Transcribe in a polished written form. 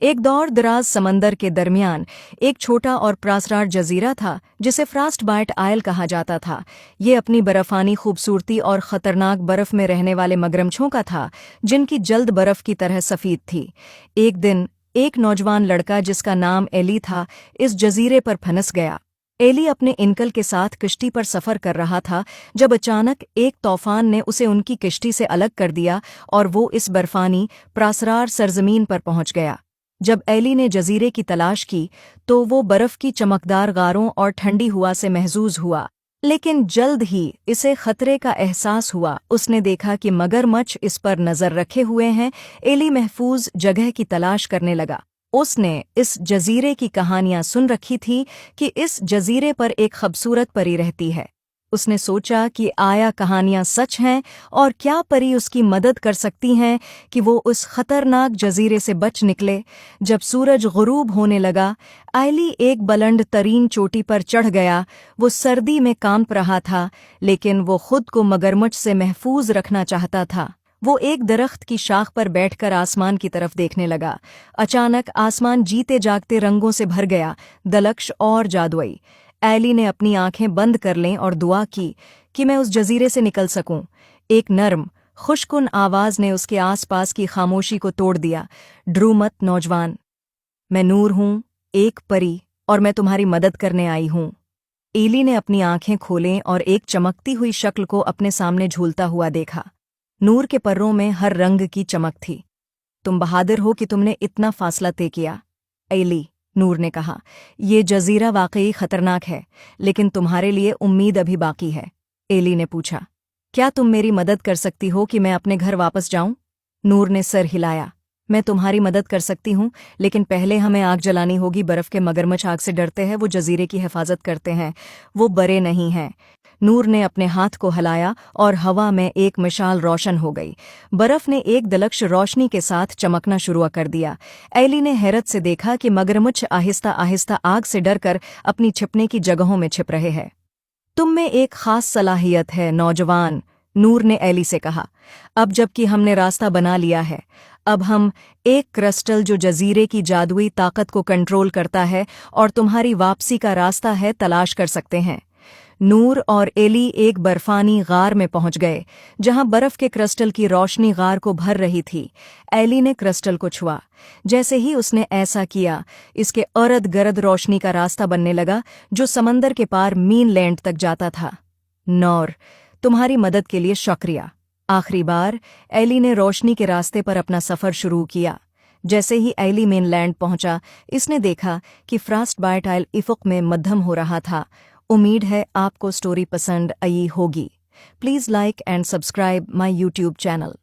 एक दौर दराज समंदर के दरमियान एक छोटा और प्रासरार जजीरा था जिसे फ्रास्ट बाइट आयल कहा जाता था। ये अपनी बर्फानी खूबसूरती और खतरनाक बर्फ में रहने वाले मगरमच्छों का था, जिनकी जल्द बर्फ की तरह सफ़ीद थी। एक दिन एक नौजवान लड़का जिसका नाम एली था, इस जजीरे पर फंस गया। एली अपने इनकल के साथ किश्ती पर सफ़र कर रहा था जब अचानक एक तूफान ने उसे उनकी किश्ती से अलग कर दिया और वो इस बर्फानी प्रासरार सरजमीन पर पहुंच गया। जब एली ने जजीरे की तलाश की तो वो बर्फ की चमकदार गारों और ठंडी हवा से महजूज हुआ, लेकिन जल्द ही इसे खतरे का एहसास हुआ। उसने देखा कि मगरमच्छ इस पर नज़र रखे हुए हैं। एली महफूज जगह की तलाश करने लगा। उसने इस जजीरे की कहानियां सुन रखी थी कि इस जजीरे पर एक खूबसूरत परी रहती है। उसने सोचा कि आया कहानियां सच हैं और क्या परी उसकी मदद कर सकती हैं कि वो उस खतरनाक जजीरे से बच निकले। जब सूरज गुरूब होने लगा, एली एक बुलंद तरीन चोटी पर चढ़ गया। वो सर्दी में कांप रहा था, लेकिन वो खुद को मगरमच्छ से महफूज रखना चाहता था। वो एक दरख्त की शाख पर बैठकर आसमान की तरफ देखने लगा। अचानक आसमान जीते जागते रंगों से भर गया, दलक्ष और जादुई। एली ने अपनी आंखें बंद कर लें और दुआ की कि मैं उस जजीरे से निकल सकूं। एक नर्म, खुशकुन आवाज ने उसके आसपास की खामोशी को तोड़ दिया। डरो मत नौजवान, मैं नूर हूं, एक परी, और मैं तुम्हारी मदद करने आई हूं। एली ने अपनी आंखें खोलें और एक चमकती हुई शक्ल को अपने सामने झूलता हुआ देखा। नूर के पर्रों में हर रंग की चमक थी। तुम बहादुर हो कि तुमने इतना फासला तय किया, एली, नूर ने कहा। ये जजीरा वाकई खतरनाक है, लेकिन तुम्हारे लिए उम्मीद अभी बाकी है। एली ने पूछा, क्या तुम मेरी मदद कर सकती हो कि मैं अपने घर वापस जाऊं? नूर ने सर हिलाया। मैं तुम्हारी मदद कर सकती हूं, लेकिन पहले हमें आग जलानी होगी। बर्फ के मगरमच्छ आग से डरते हैं, वो जजीरे की हिफाजत करते हैं, वो बड़े नहीं हैं। नूर ने अपने हाथ को हिलाया और हवा में एक मिसाल रोशन हो गई। बर्फ ने एक दलक्ष रोशनी के साथ चमकना शुरू कर दिया। एली ने हैरत से देखा कि मगरमच्छ आहिस्ता आहिस्ता आग से डरकर अपनी छिपने की जगहों में छिप रहे हैं। तुम में एक खास सलाहियत है नौजवान, नूर ने एली से कहा। अब जबकि हमने रास्ता बना लिया है, अब हम एक क्रिस्टल जो जजीरे की जादुई ताकत को कंट्रोल करता है और तुम्हारी वापसी का रास्ता है तलाश कर सकते हैं। नूर और एली एक बर्फानी गार में पहुंच गए, जहां बर्फ के क्रिस्टल की रोशनी गार को भर रही थी। एली ने क्रिस्टल को छुआ। जैसे ही उसने ऐसा किया, इसके इर्द गिर्द रोशनी का रास्ता बनने लगा जो समंदर के पार मीनलैंड तक जाता था। नूर, तुम्हारी मदद के लिए शुक्रिया। आखिरी बार एली ने रोशनी के रास्ते पर अपना सफ़र शुरू किया। जैसे ही एली मेनलैंड पहुंचा, इसने देखा कि फ्रास्ट बाइट आयल इफ़ुक में मध्यम हो रहा था। उम्मीद है आपको स्टोरी पसंद आई होगी। Please like and subscribe my YouTube channel.